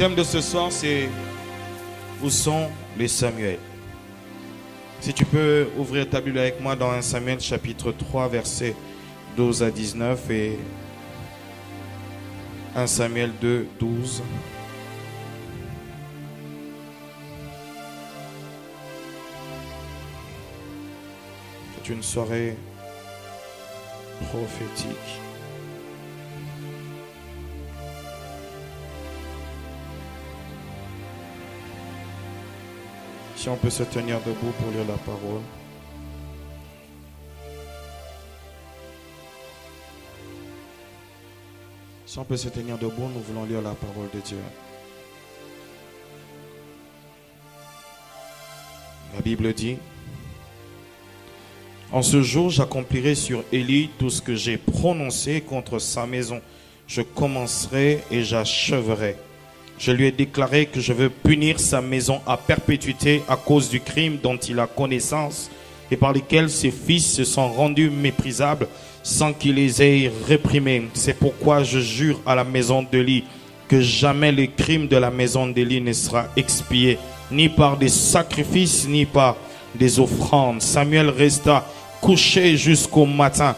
thème de ce soir, c'est où sont les Samuel? Si tu peux ouvrir ta Bible avec moi dans 1 Samuel chapitre 3 versets 12 à 19 et 1 Samuel 2, 12. C'est une soirée prophétique. Si on peut se tenir debout pour lire la parole. Si on peut se tenir debout, nous voulons lire la parole de Dieu. La Bible dit: en ce jour, j'accomplirai sur Élie tout ce que j'ai prononcé contre sa maison. Je commencerai et j'achèverai. Je lui ai déclaré que je veux punir sa maison à perpétuité à cause du crime dont il a connaissance et par lesquels ses fils se sont rendus méprisables sans qu'il les ait réprimés. C'est pourquoi je jure à la maison d'Élie que jamais le crime de la maison d'Élie ne sera expié, ni par des sacrifices, ni par des offrandes. Samuel resta couché jusqu'au matin,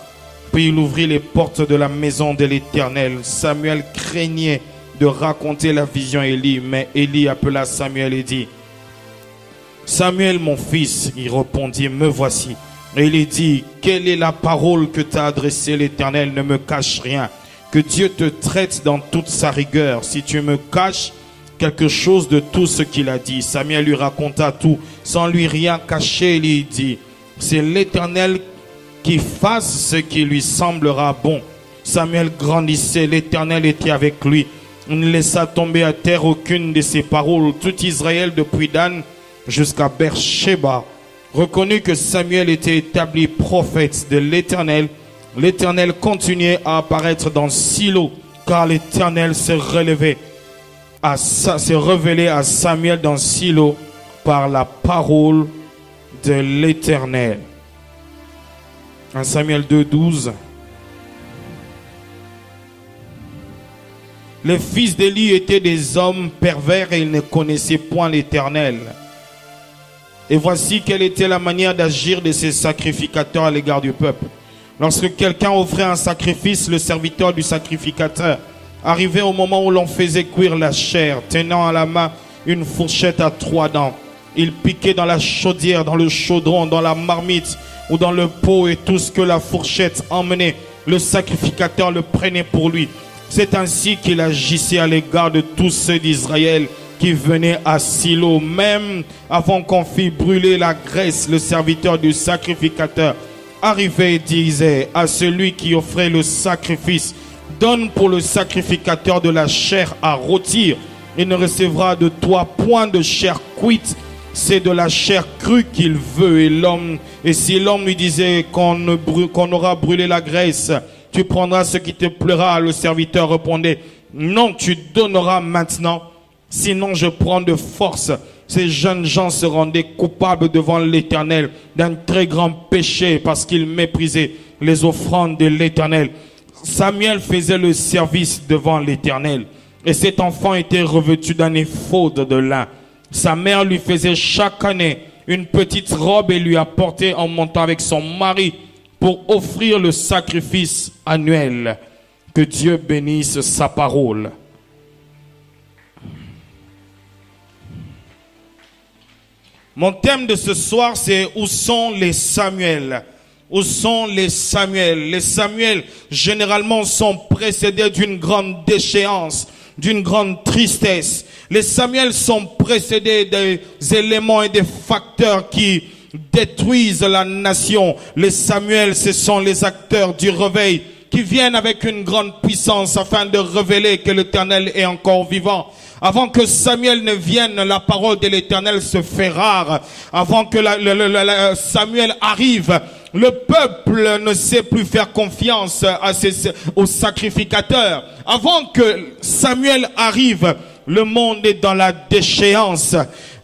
puis il ouvrit les portes de la maison de l'Éternel. Samuel craignait de raconter la vision à Élie, mais Élie appela Samuel et dit: Samuel, mon fils. Il répondit: me voici. Et il dit: quelle est la parole que t'a adressée l'Éternel? Ne me cache rien. Que Dieu te traite dans toute sa rigueur. Si tu me caches quelque chose de tout ce qu'il a dit. Samuel lui raconta tout, sans lui rien cacher. Il lui dit: c'est l'Éternel qui fasse ce qui lui semblera bon. Samuel grandissait, l'Éternel était avec lui. Il ne laissa tomber à terre aucune de ses paroles. Tout Israël, depuis Dan jusqu'à Beersheba, reconnut que Samuel était établi prophète de l'Éternel. L'Éternel continuait à apparaître dans Silo, car l'Éternel s'est révélé à Samuel dans Silo par la parole de l'Éternel. 1 Samuel 2, 12. Les fils d'Élie étaient des hommes pervers et ils ne connaissaient point l'Éternel. Et voici quelle était la manière d'agir de ces sacrificateurs à l'égard du peuple. Lorsque quelqu'un offrait un sacrifice, le serviteur du sacrificateur arrivait au moment où l'on faisait cuire la chair, tenant à la main une fourchette à 3 dents. Il piquait dans la chaudière, dans le chaudron, dans la marmite ou dans le pot, et tout ce que la fourchette emmenait, le sacrificateur le prenait pour lui. C'est ainsi qu'il agissait à l'égard de tous ceux d'Israël qui venaient à Silo. Même avant qu'on fît brûler la graisse, le serviteur du sacrificateur arrivait et disait à celui qui offrait le sacrifice: donne pour le sacrificateur de la chair à rôtir. Il ne recevra de toi point de chair cuite, c'est de la chair crue qu'il veut. Et si l'homme lui disait qu'on aura brûlé la graisse, tu prendras ce qui te plaira. Le serviteur répondait: non, tu donneras maintenant, sinon je prends de force. Ces jeunes gens se rendaient coupables devant l'Éternel d'un très grand péché parce qu'ils méprisaient les offrandes de l'Éternel. Samuel faisait le service devant l'Éternel et cet enfant était revêtu d'un éphod de lin. Sa mère lui faisait chaque année une petite robe et lui apportait en montant avec son mari pour offrir le sacrifice annuel. Que Dieu bénisse sa parole. Mon thème de ce soir, c'est où sont les Samuel? Où sont les Samuel? Les Samuel, généralement, sont précédés d'une grande déchéance, d'une grande tristesse. Les Samuel sont précédés des éléments et des facteurs qui détruisent la nation. Les Samuel, ce sont les acteurs du réveil qui viennent avec une grande puissance afin de révéler que l'Éternel est encore vivant. Avant que Samuel ne vienne, la parole de l'Éternel se fait rare. Avant que Samuel arrive, le peuple ne sait plus faire confiance aux sacrificateurs. Avant que Samuel arrive, le monde est dans la déchéance.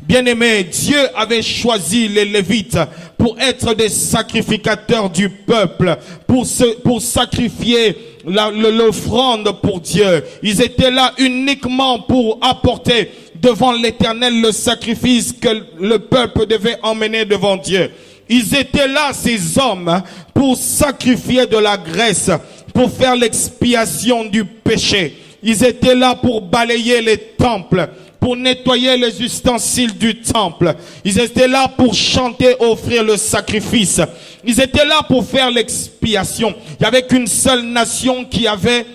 Bien-aimé, Dieu avait choisi les Lévites pour être des sacrificateurs du peuple, pour sacrifier l'offrande pour Dieu. Ils étaient là uniquement pour apporter devant l'Éternel le sacrifice que le peuple devait emmener devant Dieu. Ils étaient là, ces hommes, pour sacrifier de la graisse, pour faire l'expiation du péché. Ils étaient là pour balayer les temples, pour nettoyer les ustensiles du temple. Ils étaient là pour chanter, offrir le sacrifice. Ils étaient là pour faire l'expiation. Il n'y avait qu'une seule nation qui avait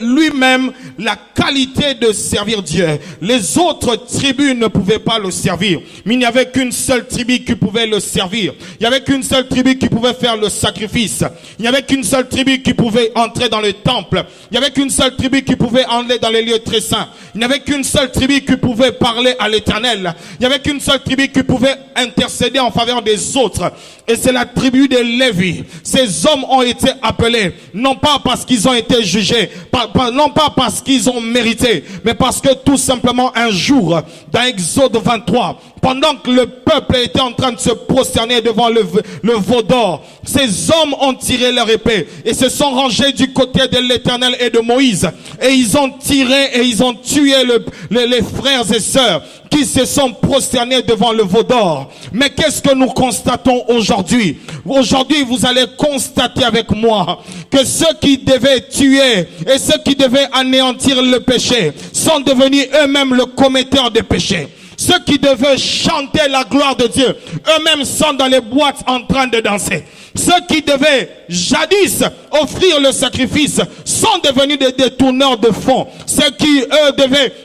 lui-même la qualité de servir Dieu. Les autres tribus ne pouvaient pas le servir. Mais il n'y avait qu'une seule tribu qui pouvait le servir. Il n'y avait qu'une seule tribu qui pouvait faire le sacrifice. Il n'y avait qu'une seule tribu qui pouvait entrer dans le temple. Il n'y avait qu'une seule tribu qui pouvait entrer dans les lieux très saints. Il n'y avait qu'une seule tribu qui pouvait parler à l'Éternel. Il n'y avait qu'une seule tribu qui pouvait intercéder en faveur des autres. Et c'est la tribu de Lévi. Ces hommes ont été appelés, non pas parce qu'ils ont été jugés, non pas parce qu'ils ont mérité, mais parce que tout simplement un jour, dans Exode 23, pendant que le peuple était en train de se prosterner devant le veau d'or, ces hommes ont tiré leur épée et se sont rangés du côté de l'Éternel et de Moïse. Et ils ont tiré et ils ont tué les frères et sœurs qui se sont prosternés devant le veau d'or. Mais qu'est-ce que nous constatons aujourd'hui? Aujourd'hui, vous allez constater avec moi que ceux qui devaient tuer et ceux qui devaient anéantir le péché sont devenus eux-mêmes le commetteur des péchés. Ceux qui devaient chanter la gloire de Dieu, eux-mêmes sont dans les boîtes en train de danser. Ceux qui devaient jadis offrir le sacrifice sont devenus des détourneurs de fonds. Ceux qui, eux,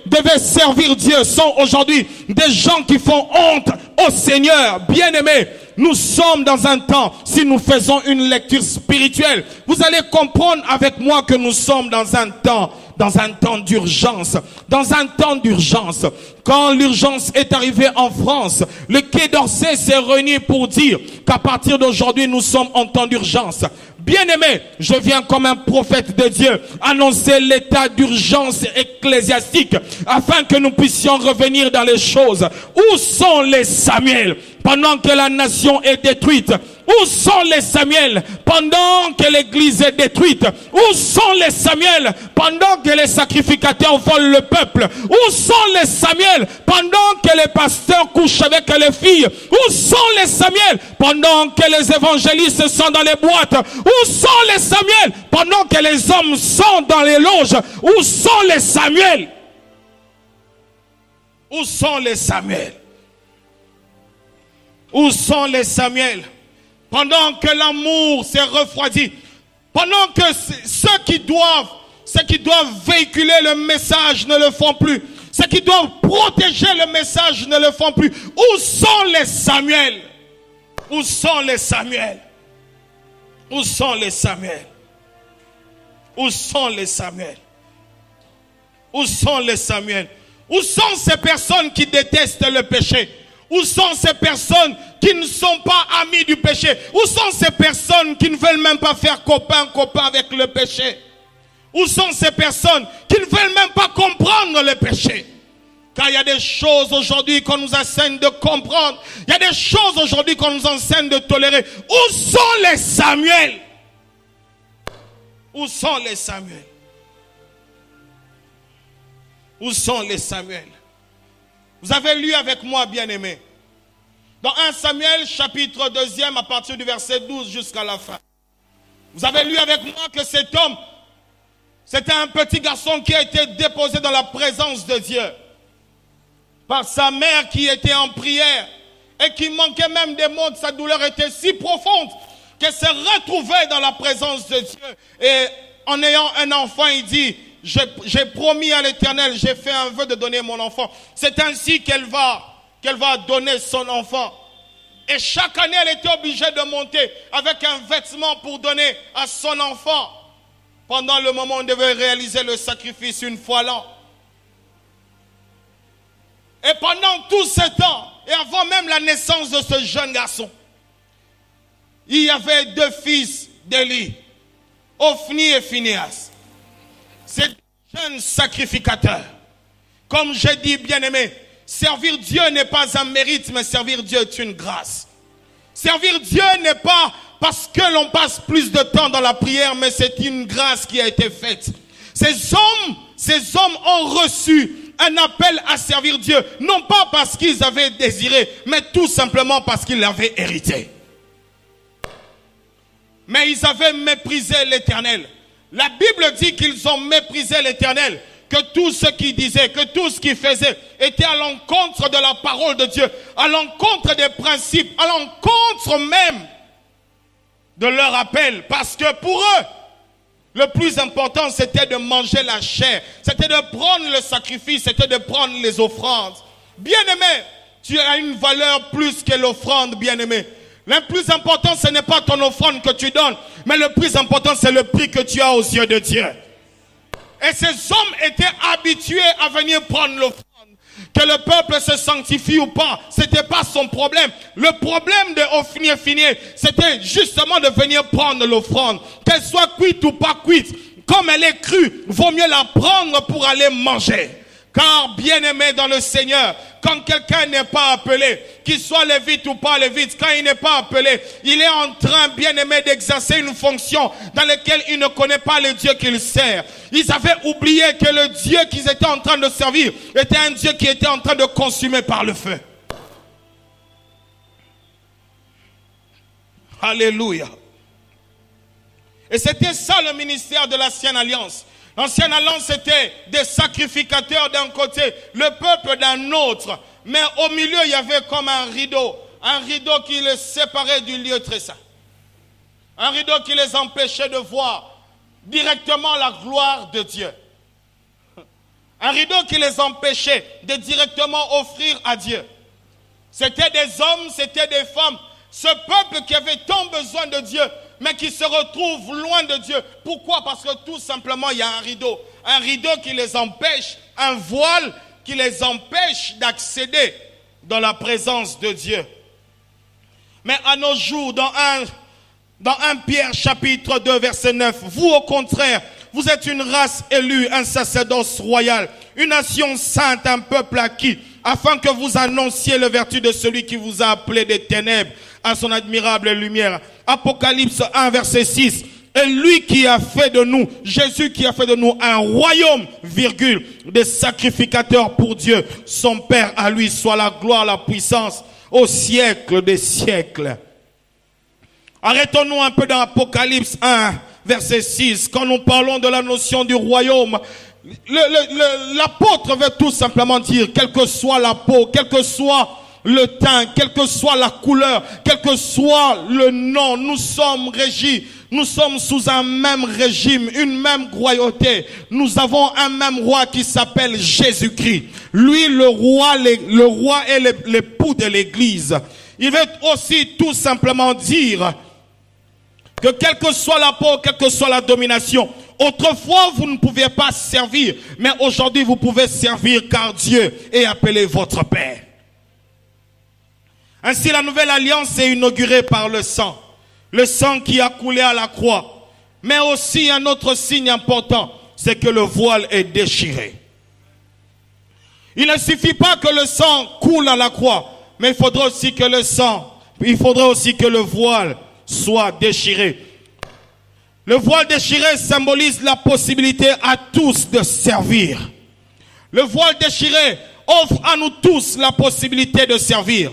devaient servir Dieu sont aujourd'hui des gens qui font honte au Seigneur. Bien-aimés, nous sommes dans un temps, si nous faisons une lecture spirituelle, vous allez comprendre avec moi que nous sommes dans un temps d'urgence. Dans un temps d'urgence. Quand l'urgence est arrivée en France, le Quai d'Orsay s'est réuni pour dire qu'à partir d'aujourd'hui, nous sommes en temps d'urgence. Bien-aimé, je viens comme un prophète de Dieu annoncer l'état d'urgence ecclésiastique afin que nous puissions revenir dans les choses. Où sont les Samuel pendant que la nation est détruite? Où sont les Samuel pendant que l'église est détruite? Où sont les Samuel pendant que les sacrificateurs volent le peuple? Où sont les Samuel pendant que les pasteurs couchent avec les filles? Où sont les Samuel pendant que les évangélistes sont dans les boîtes? Où sont les Samuel pendant que les hommes sont dans les loges? Où sont les Samuel? Où sont les Samuel? Où sont les Samuel? Pendant que l'amour s'est refroidi, pendant que ceux qui doivent véhiculer le message ne le font plus, ceux qui doivent protéger le message ne le font plus. Où sont les Samuel? Où sont les Samuel? Où sont les Samuel? Où sont les Samuel? Où sont les Samuel? Où sont ces personnes qui détestent le péché? Où sont ces personnes qui ne sont pas amis du péché? Où sont ces personnes qui ne veulent même pas faire copain avec le péché? Où sont ces personnes qui ne veulent même pas comprendre le péché? Car il y a des choses aujourd'hui qu'on nous enseigne de comprendre. Il y a des choses aujourd'hui qu'on nous enseigne de tolérer. Où sont les Samuel? Où sont les Samuel? Où sont les Samuel? Vous avez lu avec moi, bien-aimés, dans 1 Samuel, chapitre 2, à partir du verset 12 jusqu'à la fin. Vous avez lu avec moi que cet homme, c'était un petit garçon qui a été déposé dans la présence de Dieu par sa mère qui était en prière et qui manquait même des mots. Sa douleur était si profonde qu'elle s'est retrouvée dans la présence de Dieu. Et en ayant un enfant, il dit: j'ai promis à l'Éternel, j'ai fait un vœu de donner mon enfant. C'est ainsi qu'elle va donner son enfant. Et chaque année, elle était obligée de monter avec un vêtement pour donner à son enfant. Pendant le moment où on devait réaliser le sacrifice une fois l'an. Et pendant tout ce temps, et avant même la naissance de ce jeune garçon, il y avait deux fils d'Élie, Ophni et Phinehas. Ces jeunes sacrificateurs. Comme j'ai dit, bien-aimé, servir Dieu n'est pas un mérite, mais servir Dieu est une grâce. Servir Dieu n'est pas parce que l'on passe plus de temps dans la prière, mais c'est une grâce qui a été faite. Ces hommes ont reçu un appel à servir Dieu, non pas parce qu'ils avaient désiré, mais tout simplement parce qu'ils l'avaient hérité. Mais ils avaient méprisé l'Éternel. La Bible dit qu'ils ont méprisé l'Éternel, que tout ce qu'ils disaient, que tout ce qu'ils faisaient était à l'encontre de la parole de Dieu, à l'encontre des principes, à l'encontre même de leur appel. Parce que pour eux, le plus important, c'était de manger la chair, c'était de prendre le sacrifice, c'était de prendre les offrandes. Bien-aimé, tu as une valeur plus que l'offrande, bien-aimé. Le plus important, ce n'est pas ton offrande que tu donnes, mais le plus important, c'est le prix que tu as aux yeux de Dieu. Et ces hommes étaient habitués à venir prendre l'offrande. Que le peuple se sanctifie ou pas, c'était pas son problème. Le problème de Ophni et Phinehas, c'était justement de venir prendre l'offrande. Qu'elle soit cuite ou pas cuite, comme elle est crue, vaut mieux la prendre pour aller manger. Car bien-aimé dans le Seigneur, quand quelqu'un n'est pas appelé, qu'il soit lévite ou pas lévite, quand il n'est pas appelé, il est en train, bien-aimé, d'exercer une fonction dans laquelle il ne connaît pas le Dieu qu'il sert. Ils avaient oublié que le Dieu qu'ils étaient en train de servir était un Dieu qui était en train de consumer par le feu. Alléluia. Et c'était ça le ministère de l'Ancienne Alliance. L'ancienne alliance, c'était des sacrificateurs d'un côté, le peuple d'un autre. Mais au milieu, il y avait comme un rideau qui les séparait du lieu très saint. Un rideau qui les empêchait de voir directement la gloire de Dieu. Un rideau qui les empêchait de directement offrir à Dieu. C'était des hommes, c'était des femmes. Ce peuple qui avait tant besoin de Dieu, mais qui se retrouvent loin de Dieu. Pourquoi? Parce que tout simplement, il y a un rideau qui les empêche, un voile qui les empêche d'accéder dans la présence de Dieu. Mais à nos jours, dans 1 Pierre chapitre 2 verset 9, vous au contraire, vous êtes une race élue, un sacerdoce royal, une nation sainte, un peuple acquis, afin que vous annonciez les vertus de celui qui vous a appelé des ténèbres à son admirable lumière. Apocalypse 1 verset 6. Et lui qui a fait de nous, Jésus qui a fait de nous un royaume, virgule, des sacrificateurs pour Dieu, son Père, à lui soit la gloire, la puissance, au siècle des siècles. Arrêtons-nous un peu dans Apocalypse 1 verset 6. Quand nous parlons de la notion du royaume, l'apôtre veut tout simplement dire, quelle que soit la peau, quel que soit le teint, quelle que soit la couleur, quel que soit le nom, nous sommes régis, nous sommes sous un même régime, une même royauté. Nous avons un même roi qui s'appelle Jésus-Christ. Lui, le roi est l'époux de l'Église. Il veut aussi tout simplement dire que quelle que soit la peau, quelle que soit la domination, autrefois vous ne pouviez pas servir, mais aujourd'hui vous pouvez servir car Dieu est appelé votre Père. Ainsi, la nouvelle alliance est inaugurée par le sang qui a coulé à la croix. Mais aussi un autre signe important, c'est que le voile est déchiré. Il ne suffit pas que le sang coule à la croix, mais il faudra aussi que le voile soit déchiré. Le voile déchiré symbolise la possibilité à tous de servir. Le voile déchiré offre à nous tous la possibilité de servir.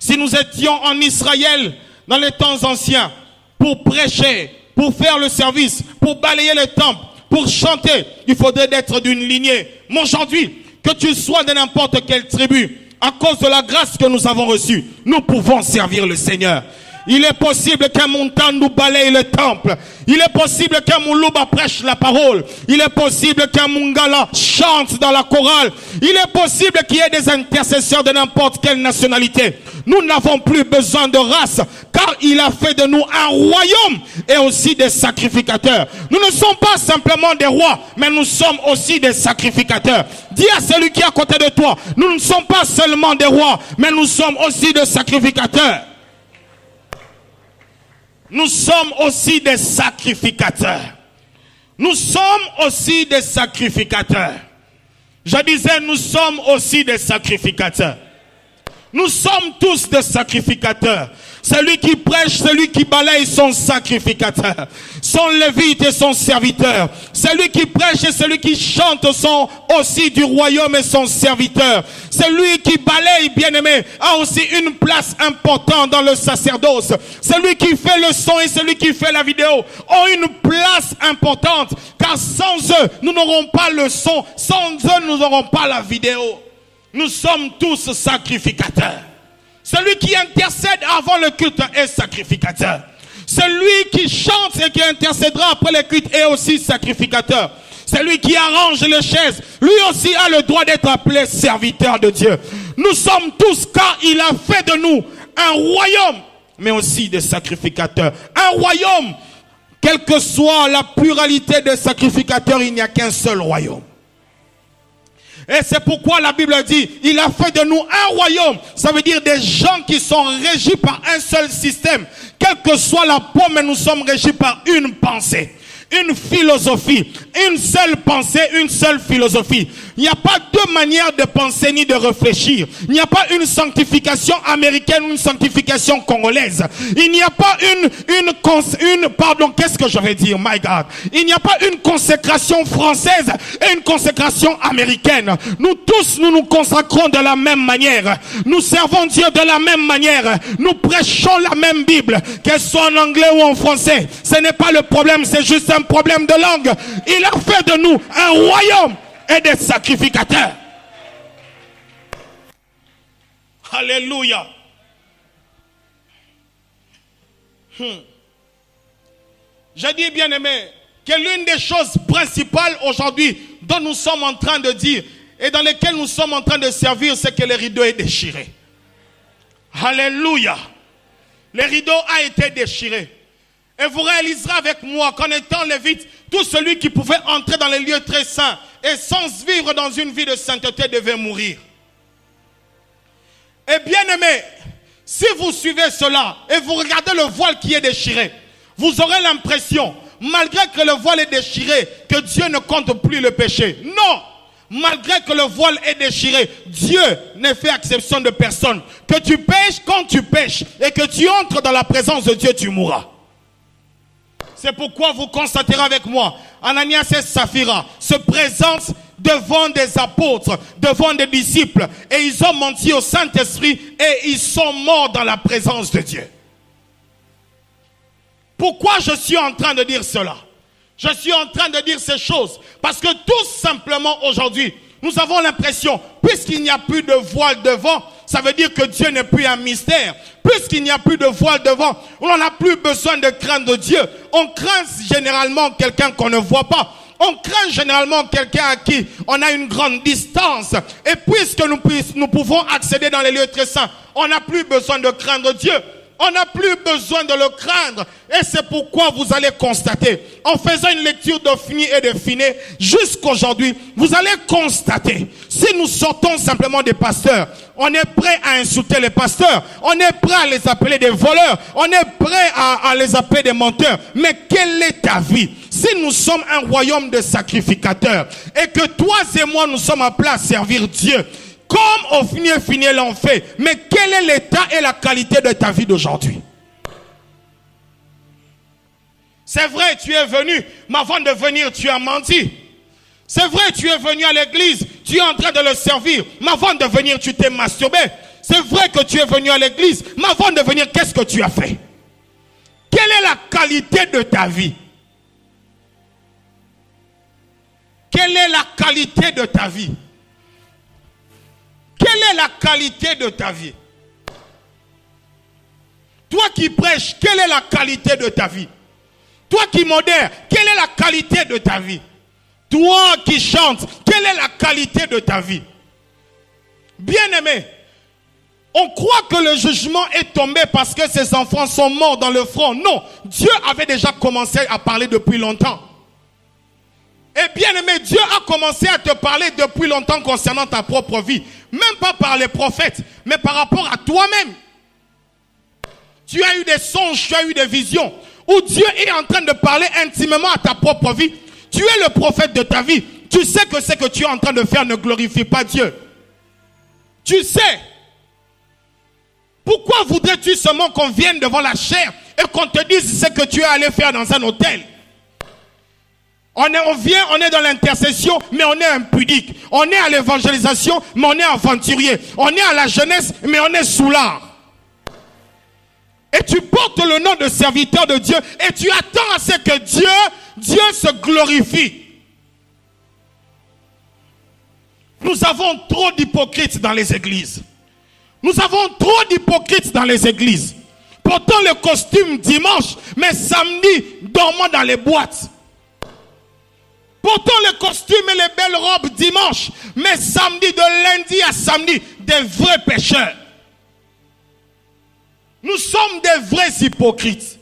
Si nous étions en Israël dans les temps anciens, pour prêcher, pour faire le service, pour balayer le temple, pour chanter, il faudrait être d'une lignée. Mais aujourd'hui, que tu sois de n'importe quelle tribu, à cause de la grâce que nous avons reçue, nous pouvons servir le Seigneur. Il est possible qu'un montagne nous balaye le temple. Il est possible qu'un Moulouba prêche la parole. Il est possible qu'un Mungala chante dans la chorale. Il est possible qu'il y ait des intercesseurs de n'importe quelle nationalité. Nous n'avons plus besoin de race, car il a fait de nous un royaume et aussi des sacrificateurs. Nous ne sommes pas simplement des rois, mais nous sommes aussi des sacrificateurs. Dis à celui qui est à côté de toi, nous ne sommes pas seulement des rois, mais nous sommes aussi des sacrificateurs. Nous sommes aussi des sacrificateurs. Nous sommes aussi des sacrificateurs. Je disais, nous sommes aussi des sacrificateurs. Nous sommes tous des sacrificateurs. Celui qui prêche, celui qui balaye sont sacrificateurs. Son lévite et son serviteur. Celui qui prêche et celui qui chante sont aussi du royaume et son serviteur. Celui qui balaye, bien-aimé, a aussi une place importante dans le sacerdoce. Celui qui fait le son et celui qui fait la vidéo ont une place importante. Car sans eux, nous n'aurons pas le son. Sans eux, nous n'aurons pas la vidéo. Nous sommes tous sacrificateurs. Celui qui intercède avant le culte est sacrificateur. Celui qui chante et qui intercédera après le culte est aussi sacrificateur. Celui qui arrange les chaises, lui aussi a le droit d'être appelé serviteur de Dieu. Nous sommes tous, car il a fait de nous un royaume, mais aussi des sacrificateurs. Un royaume, quelle que soit la pluralité des sacrificateurs, il n'y a qu'un seul royaume. Et c'est pourquoi la Bible dit, il a fait de nous un royaume. Ça veut dire des gens qui sont régis par un seul système. Quelle que soit la pomme, mais nous sommes régis par une pensée. Une philosophie, une seule pensée, une seule philosophie. Il n'y a pas deux manières de penser ni de réfléchir. Il n'y a pas une sanctification américaine ou une sanctification congolaise. Il n'y a pas qu'est-ce que je vais dire, my God? Il n'y a pas une consécration française et une consécration américaine. Nous tous, nous nous consacrons de la même manière. Nous servons Dieu de la même manière. Nous prêchons la même Bible, qu'elle soit en anglais ou en français. Ce n'est pas le problème, c'est juste un problème de langue. Il a fait de nous un royaume et des sacrificateurs. Alléluia. Je dis, bien aimé, que l'une des choses principales aujourd'hui dont nous sommes en train de dire et dans lesquelles nous sommes en train de servir, c'est que le rideau est déchiré. Alléluia. Le rideau a été déchiré. Et vous réaliserez avec moi qu'en étant lévite, tout celui qui pouvait entrer dans les lieux très saints et sans vivre dans une vie de sainteté devait mourir. Et bien aimé, si vous suivez cela et vous regardez le voile qui est déchiré, vous aurez l'impression, malgré que le voile est déchiré, que Dieu ne compte plus le péché. Non! Malgré que le voile est déchiré, Dieu ne fait exception de personne. Que tu pêches, quand tu pêches et que tu entres dans la présence de Dieu, tu mourras. C'est pourquoi vous constaterez avec moi, Ananias et Saphira se présentent devant des apôtres, devant des disciples, et ils ont menti au Saint-Esprit et ils sont morts dans la présence de Dieu. Pourquoi je suis en train de dire cela? Je suis en train de dire ces choses parce que tout simplement aujourd'hui, nous avons l'impression, puisqu'il n'y a plus de voile devant, ça veut dire que Dieu n'est plus un mystère. Puisqu'il n'y a plus de voile devant, on n'a plus besoin de craindre Dieu. On craint généralement quelqu'un qu'on ne voit pas. On craint généralement quelqu'un à qui on a une grande distance. Et puisque nous pouvons accéder dans les lieux très saints, on n'a plus besoin de craindre Dieu. On n'a plus besoin de le craindre. Et c'est pourquoi vous allez constater, en faisant une lecture d'Ophni et de Finé, jusqu'aujourd'hui, vous allez constater, si nous sortons simplement des pasteurs, on est prêt à insulter les pasteurs, on est prêt à les appeler des voleurs, on est prêt à les appeler des menteurs. Mais quelle est ta vie? Si nous sommes un royaume de sacrificateurs, et que toi et moi, nous sommes appelés à servir Dieu, comme Ophni et Finé l'ont fait, mais quel est l'état et la qualité de ta vie d'aujourd'hui? C'est vrai, tu es venu, mais avant de venir, tu as menti. C'est vrai, tu es venu à l'église, tu es en train de le servir, mais avant de venir, tu t'es masturbé. C'est vrai que tu es venu à l'église, mais avant de venir, qu'est-ce que tu as fait? Quelle est la qualité de ta vie? Quelle est la qualité de ta vie? Quelle est la qualité de ta vie? Toi qui prêches, quelle est la qualité de ta vie? Toi qui modères, quelle est la qualité de ta vie? Toi qui chantes, quelle est la qualité de ta vie? Bien-aimé, on croit que le jugement est tombé parce que ses enfants sont morts dans le front. Non, Dieu avait déjà commencé à parler depuis longtemps. Et bien aimé, Dieu a commencé à te parler depuis longtemps concernant ta propre vie. Même pas par les prophètes, mais par rapport à toi-même. Tu as eu des songes, tu as eu des visions, où Dieu est en train de parler intimement à ta propre vie. Tu es le prophète de ta vie. Tu sais que ce que tu es en train de faire ne glorifie pas Dieu. Tu sais. Pourquoi voudrais-tu seulement qu'on vienne devant la chair et qu'on te dise ce que tu es allé faire dans un hôtel? On vient, on est dans l'intercession, mais on est impudique. On est à l'évangélisation, mais on est aventurier. On est à la jeunesse, mais on est soulard. Et tu portes le nom de serviteur de Dieu et tu attends à ce que Dieu se glorifie. Nous avons trop d'hypocrites dans les églises. Nous avons trop d'hypocrites dans les églises. Pourtant le costume dimanche, mais samedi, dormant dans les boîtes. Pourtant le costume et les belles robes dimanche, mais samedi, de lundi à samedi, des vrais pécheurs. Nous sommes des vrais hypocrites.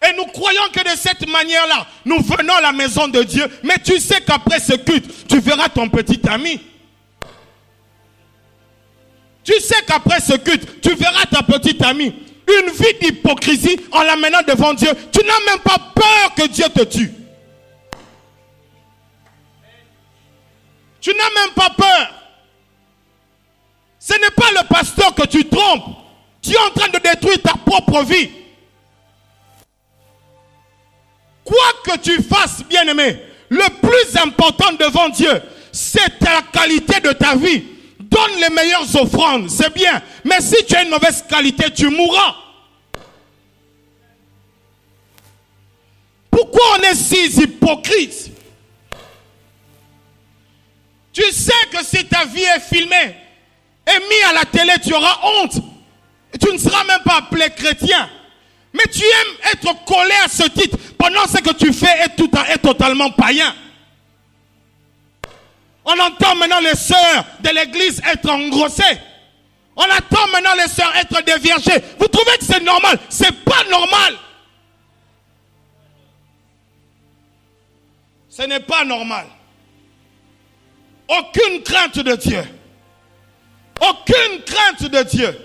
Et nous croyons que de cette manière-là, nous venons à la maison de Dieu. Mais tu sais qu'après ce culte, tu verras ton petit ami. Tu sais qu'après ce culte, tu verras ta petite amie. Une vie d'hypocrisie en l'amenant devant Dieu. Tu n'as même pas peur que Dieu te tue. Tu n'as même pas peur. Ce n'est pas le pasteur que tu trompes. Tu es en train de détruire ta propre vie. Quoi que tu fasses, bien-aimé, le plus important devant Dieu, c'est la qualité de ta vie. Donne les meilleures offrandes, c'est bien. Mais si tu as une mauvaise qualité, tu mourras. Pourquoi on est si hypocrite? Tu sais que si ta vie est filmée et mise à la télé, tu auras honte. Et tu ne seras même pas appelé chrétien. Mais tu aimes être collé à ce titre pendant ce que tu fais est totalement païen. On entend maintenant les sœurs de l'église être engrossées. On attend maintenant les sœurs être déviergées. Vous trouvez que c'est normal? C'est pas normal. Ce n'est pas normal. Aucune crainte de Dieu. Aucune crainte de Dieu.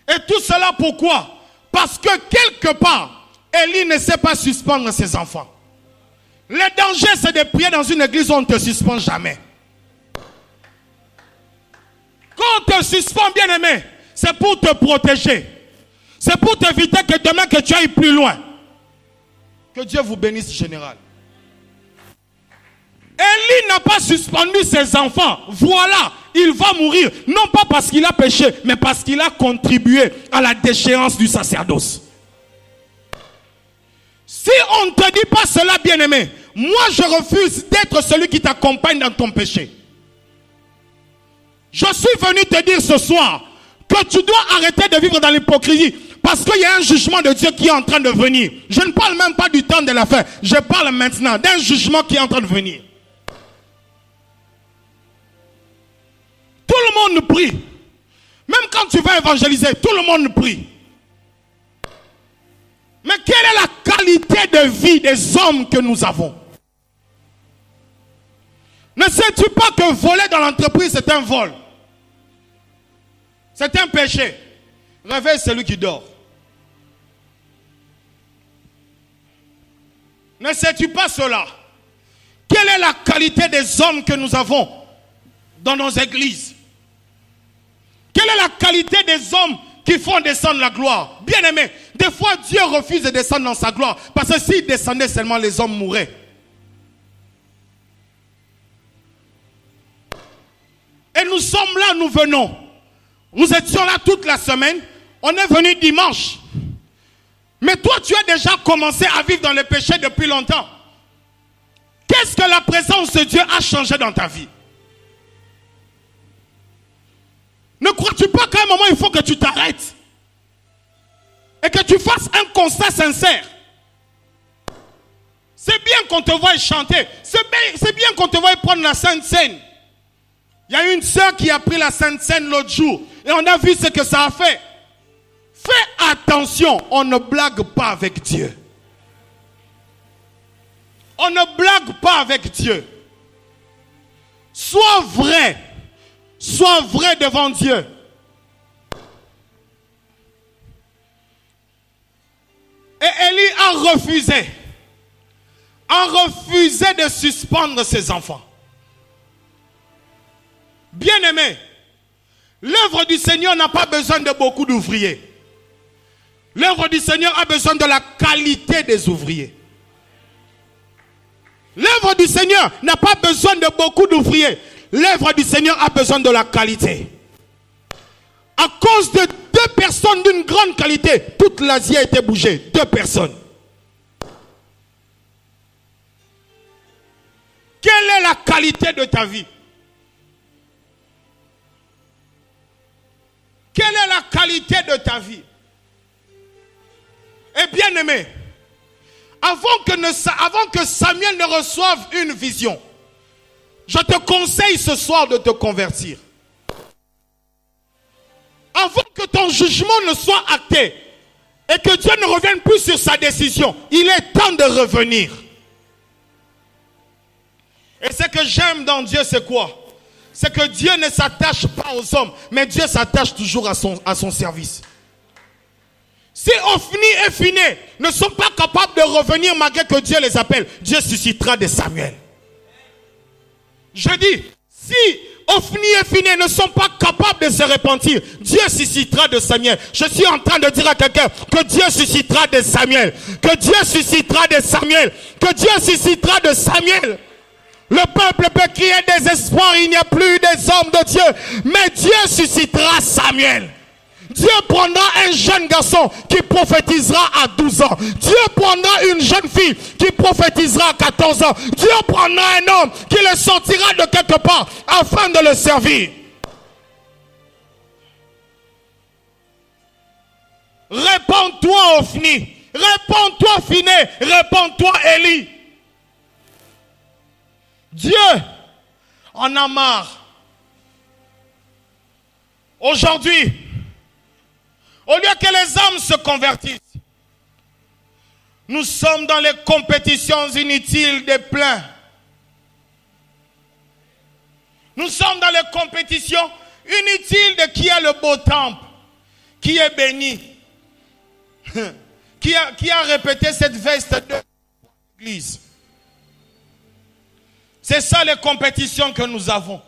Et tout cela pourquoi? Parce que quelque part, Élie ne sait pas suspendre ses enfants. Le danger, c'est de prier dans une église où on ne te suspend jamais. Quand on te suspend, bien aimé, c'est pour te protéger. C'est pour t'éviter que demain que tu ailles plus loin. Que Dieu vous bénisse, général. Élie n'a pas suspendu ses enfants. Voilà, il va mourir. Non pas parce qu'il a péché, mais parce qu'il a contribué à la déchéance du sacerdoce. Si on ne te dit pas cela, bien-aimé, moi je refuse d'être celui qui t'accompagne dans ton péché. Je suis venu te dire ce soir que tu dois arrêter de vivre dans l'hypocrisie. Parce qu'il y a un jugement de Dieu qui est en train de venir. Je ne parle même pas du temps de la fin. Je parle maintenant d'un jugement qui est en train de venir. Tout le monde prie. Même quand tu vas évangéliser, tout le monde prie. Mais quelle est la qualité de vie des hommes que nous avons? Ne sais-tu pas que voler dans l'entreprise, c'est un vol? C'est un péché. Réveille celui qui dort. Ne sais-tu pas cela? Quelle est la qualité des hommes que nous avons dans nos églises? Quelle est la qualité des hommes qui font descendre la gloire? Bien aimé, des fois Dieu refuse de descendre dans sa gloire. Parce que s'il descendait seulement, les hommes mourraient. Et nous sommes là, nous venons. Nous étions là toute la semaine. On est venu dimanche. Mais toi, tu as déjà commencé à vivre dans le péché depuis longtemps. Qu'est-ce que la présence de Dieu a changé dans ta vie? Ne crois-tu pas qu'à un moment, il faut que tu t'arrêtes? Et que tu fasses un constat sincère. C'est bien qu'on te voie chanter. C'est bien qu'on te voie prendre la Sainte Seine. Il y a une sœur qui a pris la Sainte Seine l'autre jour. Et on a vu ce que ça a fait. Fais attention, on ne blague pas avec Dieu. On ne blague pas avec Dieu. Sois vrai. Sois vrai devant Dieu. Et Élie a refusé de suspendre ses enfants. Bien-aimés, L'œuvre du Seigneur n'a pas besoin de beaucoup d'ouvriers. L'œuvre du Seigneur a besoin de la qualité des ouvriers. L'œuvre du Seigneur n'a pas besoin de beaucoup d'ouvriers. L'œuvre du Seigneur a besoin de la qualité. À cause de 2 personnes d'une grande qualité, toute l'Asie a été bougée. 2 personnes. Quelle est la qualité de ta vie? Quelle est la qualité de ta vie? Et bien aimé, avant que Samuel ne reçoive une vision, je te conseille ce soir de te convertir. Avant que ton jugement ne soit acté et que Dieu ne revienne plus sur sa décision, il est temps de revenir. Et ce que j'aime dans Dieu, c'est quoi? C'est que Dieu ne s'attache pas aux hommes, mais Dieu s'attache toujours à son service. Si Ophni et Phiné ne sont pas capables de revenir malgré que Dieu les appelle, Dieu suscitera des Samuel. Je dis, si Ophni et Phiné ne sont pas capables de se repentir, Dieu suscitera de Samuel. Je suis en train de dire à quelqu'un que Dieu suscitera de Samuel. Que Dieu suscitera de Samuel. Que Dieu suscitera de Samuel. Le peuple peut crier désespoir, il n'y a plus des hommes de Dieu. Mais Dieu suscitera Samuel. Dieu prendra un jeune garçon qui prophétisera à 12 ans. Dieu prendra une jeune fille qui prophétisera à 14 ans. Dieu prendra un homme qui le sortira de quelque part afin de le servir. Réponds-toi, Ophni. Réponds-toi, Phiné. Réponds-toi, Élie. Dieu en a marre. Aujourd'hui, au lieu que les hommes se convertissent, nous sommes dans les compétitions inutiles des pleins. Nous sommes dans les compétitions inutiles de qui a le beau temple, qui est béni, qui a répété cette veste de l'église. C'est ça les compétitions que nous avons.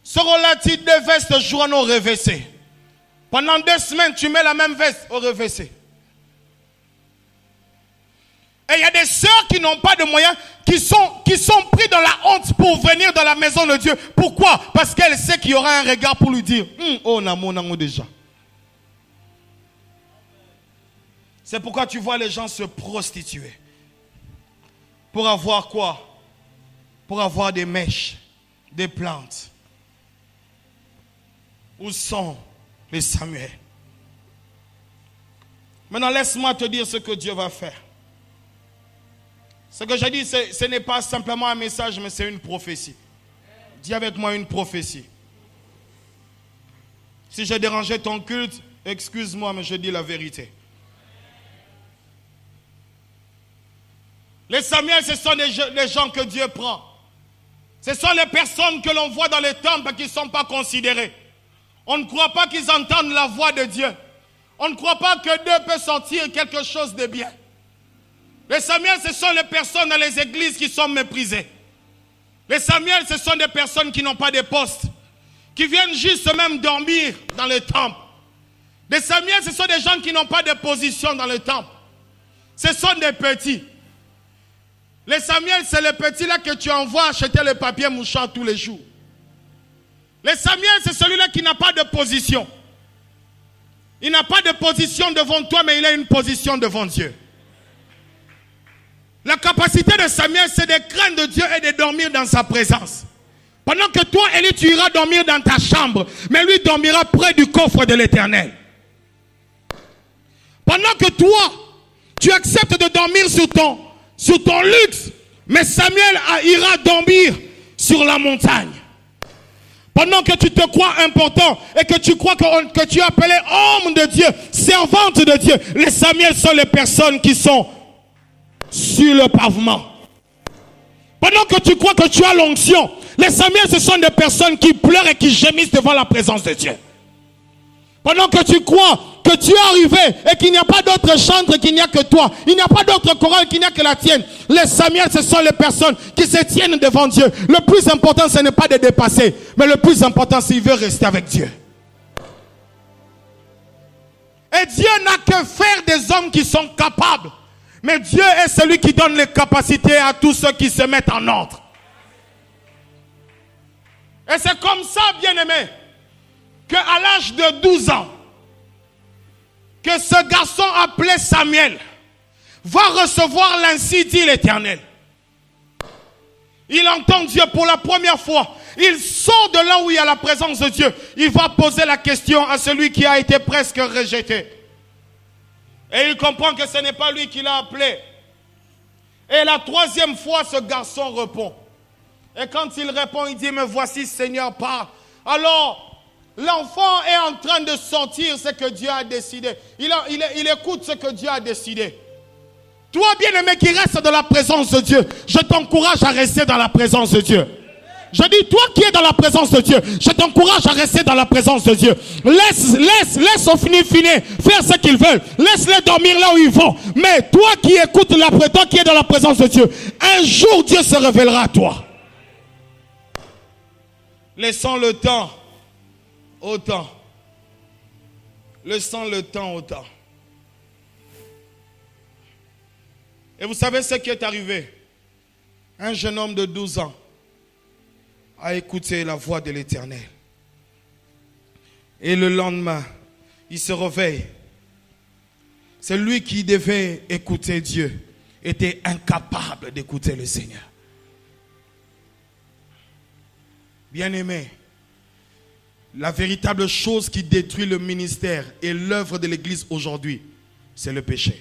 Seront-là titre de veste journaux revêchés. Pendant 2 semaines, tu mets la même veste au revêché. Et il y a des sœurs qui n'ont pas de moyens, qui sont pris dans la honte pour venir dans la maison de Dieu. Pourquoi? Parce qu'elle sait qu'il y aura un regard pour lui dire, oh, on a déjà. C'est pourquoi tu vois les gens se prostituer. Pour avoir quoi? Pour avoir des mèches, des plantes. Où sont les Samuel? Maintenant, laisse-moi te dire ce que Dieu va faire. Ce que je dis, ce n'est pas simplement un message, mais c'est une prophétie. Dis avec moi une prophétie. Si j'ai dérangé ton culte, excuse-moi, mais je dis la vérité. Les Samuel, ce sont les gens que Dieu prend. Ce sont les personnes que l'on voit dans les temples qui ne sont pas considérées. On ne croit pas qu'ils entendent la voix de Dieu. On ne croit pas que d'eux peut sortir quelque chose de bien. Les Samuel, ce sont les personnes dans les églises qui sont méprisées. Les Samuel, ce sont des personnes qui n'ont pas de poste, qui viennent juste même dormir dans le temple. Les Samuel, ce sont des gens qui n'ont pas de position dans le temple. Ce sont des petits. Les Samuel, c'est les petits là que tu envoies acheter le papier mouchant tous les jours. Les Samuel, c'est celui-là qui n'a pas de position. Il n'a pas de position devant toi, mais il a une position devant Dieu. La capacité de Samuel, c'est de craindre Dieu et de dormir dans sa présence. Pendant que toi, Élie, tu iras dormir dans ta chambre, mais lui dormira près du coffre de l'Éternel. Pendant que toi, tu acceptes de dormir sur ton luxe, mais Samuel ira dormir sur la montagne. Pendant que tu te crois important et que tu crois que tu es appelé homme de Dieu, servante de Dieu, les Samuel sont les personnes qui sont sur le pavement. Pendant que tu crois que tu as l'onction, les Samuel, ce sont des personnes qui pleurent et qui gémissent devant la présence de Dieu. Pendant que tu crois que tu es arrivé et qu'il n'y a pas d'autre chantre qu'il n'y a que toi, il n'y a pas d'autre chorale qu'il n'y a que la tienne, les Samuel, ce sont les personnes qui se tiennent devant Dieu. Le plus important, ce n'est pas de dépasser, mais le plus important, c'est qu'il veut rester avec Dieu. Et Dieu n'a que faire des hommes qui sont capables. Mais Dieu est celui qui donne les capacités à tous ceux qui se mettent en ordre. Et c'est comme ça, bien-aimé, qu'à l'âge de 12 ans, que ce garçon appelé Samuel va recevoir l'ainsi dit l'Éternel. Il entend Dieu pour la première fois. Il sort de là où il y a la présence de Dieu. Il va poser la question à celui qui a été presque rejeté. Et il comprend que ce n'est pas lui qui l'a appelé. Et la troisième fois, ce garçon répond. Et quand il répond, il dit, mais voici, Seigneur, parle. Alors, l'enfant est en train de sortir ce que Dieu a décidé. Il écoute ce que Dieu a décidé. Toi, bien-aimé, qui reste dans la présence de Dieu, je t'encourage à rester dans la présence de Dieu. Je dis, toi qui es dans la présence de Dieu, je t'encourage à rester dans la présence de Dieu. Laisse au fini faire ce qu'ils veulent. Laisse-les dormir là où ils vont. Mais toi qui écoutes toi qui es dans la présence de Dieu, un jour Dieu se révélera à toi. Laissons le temps au temps. Laissons le temps au temps. Et vous savez ce qui est arrivé? Un jeune homme de 12 ans a écouté la voix de l'Éternel. Et le lendemain, il se réveille. C'est lui qui devait écouter Dieu, était incapable d'écouter le Seigneur. Bien-aimé, la véritable chose qui détruit le ministère et l'œuvre de l'Église aujourd'hui, c'est le péché.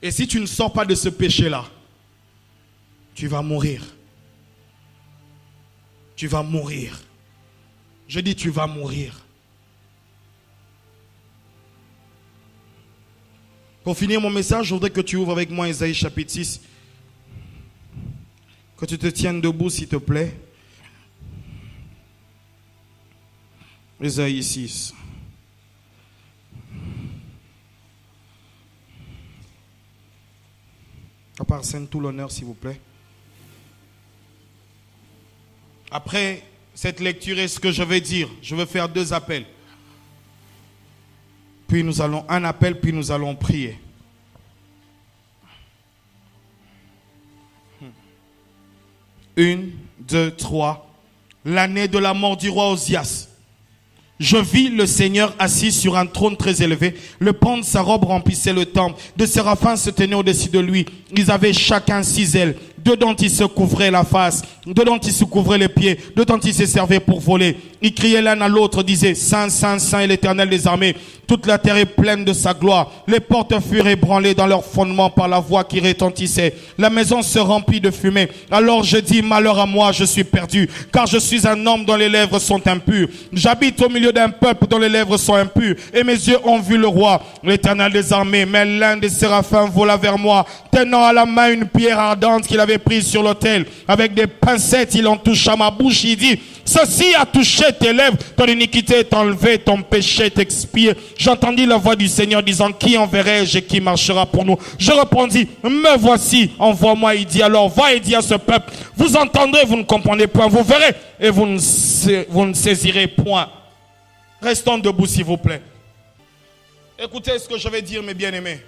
Et si tu ne sors pas de ce péché-là, tu vas mourir. Tu vas mourir. Je dis tu vas mourir. Pour finir mon message, je voudrais que tu ouvres avec moi Ésaïe chapitre 6. Que tu te tiennes debout s'il te plaît. Ésaïe 6. Appartienne tout l'honneur s'il vous plaît. Après cette lecture et ce que je vais dire, je vais faire 2 appels. Puis nous allons, un appel, puis nous allons prier. 1, 2, 3. L'année de la mort du roi Osias. Je vis le Seigneur assis sur un trône très élevé. Le pan de sa robe remplissait le temple. 2 séraphins se tenaient au-dessus de lui. Ils avaient chacun 6 ailes. 2 dont ils se couvraient la face. 2 dont ils se couvraient les pieds. 2 dont ils se servaient pour voler. Ils criaient l'un à l'autre, disaient, Saint, Saint, Saint est l'Éternel des armées. Toute la terre est pleine de sa gloire. Les portes furent ébranlées dans leur fondement par la voix qui retentissait. La maison se remplit de fumée. Alors je dis, malheur à moi, je suis perdu, car je suis un homme dont les lèvres sont impures. J'habite au milieu d'un peuple dont les lèvres sont impures, et mes yeux ont vu le roi, l'Éternel des armées. Mais l'un des séraphins vola vers moi, tenant à la main une pierre ardente qu'il avait prise sur l'autel. Avec des pincettes, il en toucha ma bouche. Il dit, ceci a touché tes lèvres, ton iniquité est enlevée, ton péché est expié. J'entendis la voix du Seigneur disant, qui enverrai-je et qui marchera pour nous? Je répondis, me voici, envoie-moi. Il dit alors, va et dis à ce peuple, vous entendrez, vous ne comprenez point, vous verrez et vous ne saisirez point. Restons debout s'il vous plaît. Écoutez ce que je vais dire mes bien-aimés.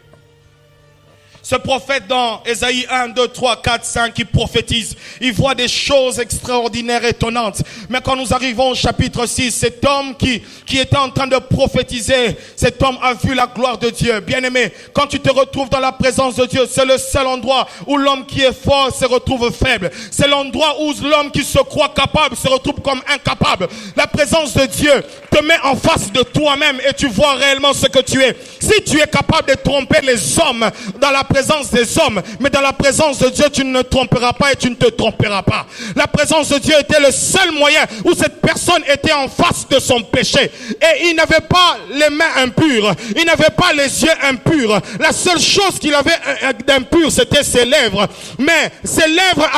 Ce prophète dans Ésaïe 1, 2, 3, 4, 5, il prophétise. Il voit des choses extraordinaires, étonnantes. Mais quand nous arrivons au chapitre 6, cet homme qui était en train de prophétiser, cet homme a vu la gloire de Dieu. Bien-aimé, quand tu te retrouves dans la présence de Dieu, c'est le seul endroit où l'homme qui est fort se retrouve faible. C'est l'endroit où l'homme qui se croit capable se retrouve comme incapable. La présence de Dieu te met en face de toi-même et tu vois réellement ce que tu es. Si tu es capable de tromper les hommes dans la présence des hommes, mais dans la présence de Dieu, tu ne tromperas pas et tu ne te tromperas pas. La présence de Dieu était le seul moyen où cette personne était en face de son péché. Et il n'avait pas les mains impures, il n'avait pas les yeux impurs. La seule chose qu'il avait d'impur, c'était ses lèvres. Mais ses lèvres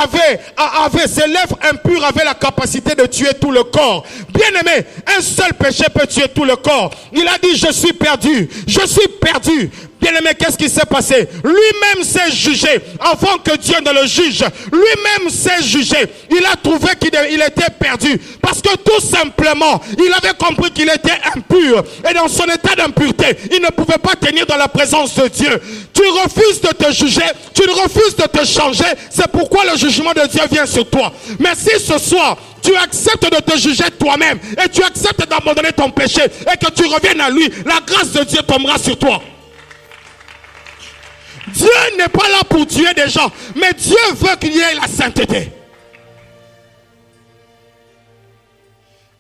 ses lèvres impures avaient la capacité de tuer tout le corps. Bien-aimé, un seul péché peut tuer tout le corps. Il a dit, je suis perdu, je suis perdu. Bien-aimé, qu'est-ce qui s'est passé? Lui-même s'est jugé avant que Dieu ne le juge. Lui-même s'est jugé. Il a trouvé qu'il était perdu. Parce que tout simplement, il avait compris qu'il était impur. Et dans son état d'impureté, il ne pouvait pas tenir dans la présence de Dieu. Tu refuses de te juger, tu refuses de te changer. C'est pourquoi le jugement de Dieu vient sur toi. Mais si ce soir, tu acceptes de te juger toi-même et tu acceptes d'abandonner ton péché et que tu reviennes à lui, la grâce de Dieu tombera sur toi. Dieu n'est pas là pour tuer des gens, mais Dieu veut qu'il y ait la sainteté.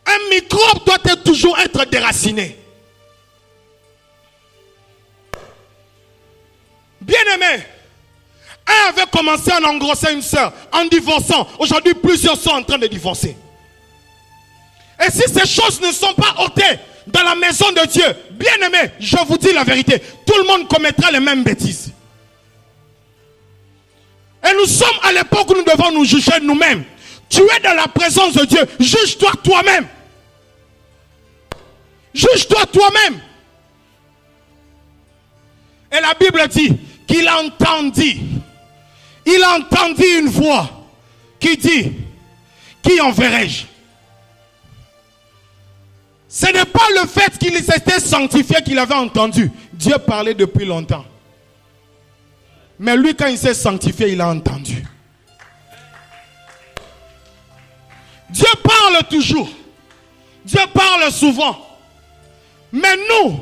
Un microbe doit toujours être déraciné. Bien-aimé, un avait commencé à engrosser une sœur en divorçant. Aujourd'hui, plusieurs sont en train de divorcer. Et si ces choses ne sont pas ôtées dans la maison de Dieu, bien-aimé, je vous dis la vérité, tout le monde commettra les mêmes bêtises. Et nous sommes à l'époque où nous devons nous juger nous-mêmes. Tu es dans la présence de Dieu, juge-toi toi-même. Juge-toi toi-même. Et la Bible dit qu'il entendit. Il entendit une voix qui dit, qui enverrai-je? Ce n'est pas le fait qu'il s'était sanctifié qu'il avait entendu. Dieu parlait depuis longtemps. Mais lui, quand il s'est sanctifié, il a entendu. Dieu parle toujours. Dieu parle souvent. Mais nous,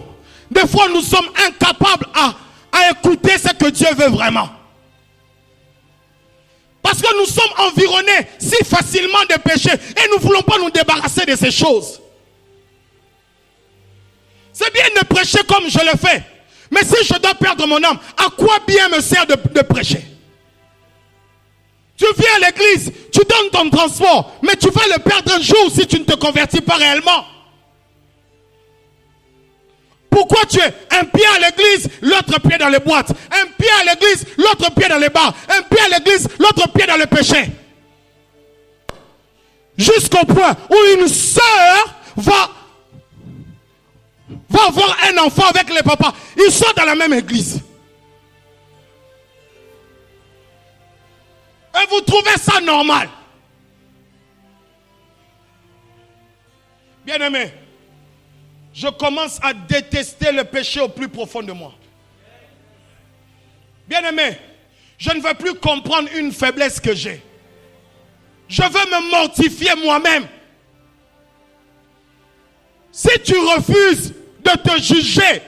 des fois, nous sommes incapables à écouter ce que Dieu veut vraiment. Parce que nous sommes environnés si facilement de péchés et nous ne voulons pas nous débarrasser de ces choses. C'est bien de prêcher comme je le fais. Mais si je dois perdre mon âme, à quoi bien me sert de prêcher? Tu viens à l'église, tu donnes ton transport, mais tu vas le perdre un jour si tu ne te convertis pas réellement. Pourquoi tu es un pied à l'église, l'autre pied dans les boîtes? Un pied à l'église, l'autre pied dans les bars. Un pied à l'église, l'autre pied dans le péché. Jusqu'au point où une sœur va avoir un enfant avec les papas. Ils sont dans la même église. Et vous trouvez ça normal? Bien-aimé, je commence à détester le péché au plus profond de moi. Bien-aimé, je ne veux plus comprendre une faiblesse que j'ai. Je veux me mortifier moi-même. Si tu refuses de te juger,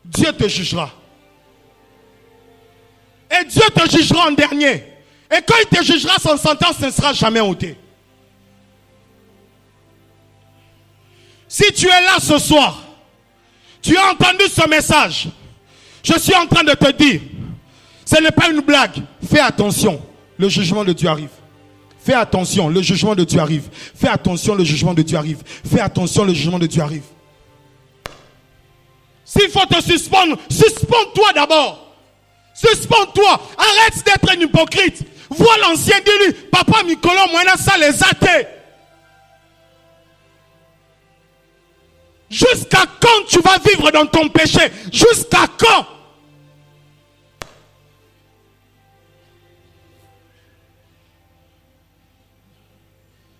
Dieu te jugera. Et Dieu te jugera en dernier. Et quand il te jugera, son sentence ne sera jamais ôtée. Si tu es là ce soir, tu as entendu ce message, je suis en train de te dire, ce n'est pas une blague. Fais attention, le jugement de Dieu arrive. Fais attention, le jugement de Dieu arrive. Fais attention, le jugement de Dieu arrive. Fais attention, le jugement de Dieu arrive. S'il faut te suspendre, suspends-toi d'abord. Suspends-toi. Arrête d'être un hypocrite. Vois l'ancien, dis-lui, papa Mikolo, moi, ça les athées. Jusqu'à quand tu vas vivre dans ton péché? Jusqu'à quand?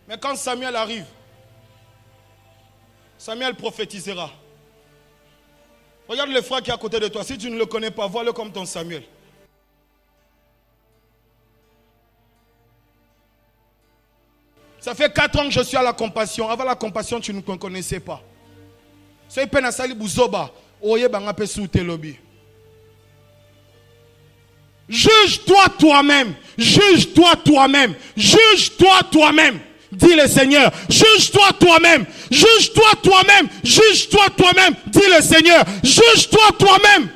Mais quand Samuel arrive, Samuel prophétisera. Regarde le frère qui est à côté de toi. Si tu ne le connais pas, vois-le comme ton Samuel. Ça fait 4 ans que je suis à la compassion. Avant la compassion, tu ne me connaissais pas. Juge-toi toi-même. Juge-toi toi-même. Juge-toi toi-même. Dit le Seigneur. Juge-toi toi-même. Juge-toi toi-même. Juge-toi toi-même. Dit le Seigneur. Juge-toi toi-même.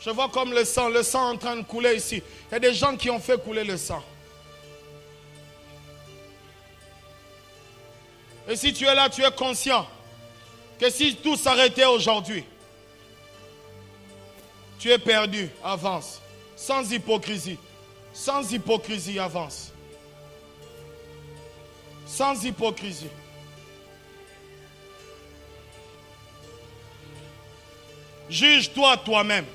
Je vois comme le sang en train de couler ici. Il y a des gens qui ont fait couler le sang. Et si tu es là, tu es conscient que si tout s'arrêtait aujourd'hui, tu es perdu, avance, sans hypocrisie. Sans hypocrisie, avance. Sans hypocrisie. Juge-toi toi-même.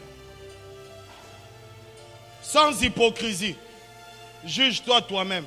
Sans hypocrisie. Juge-toi toi-même.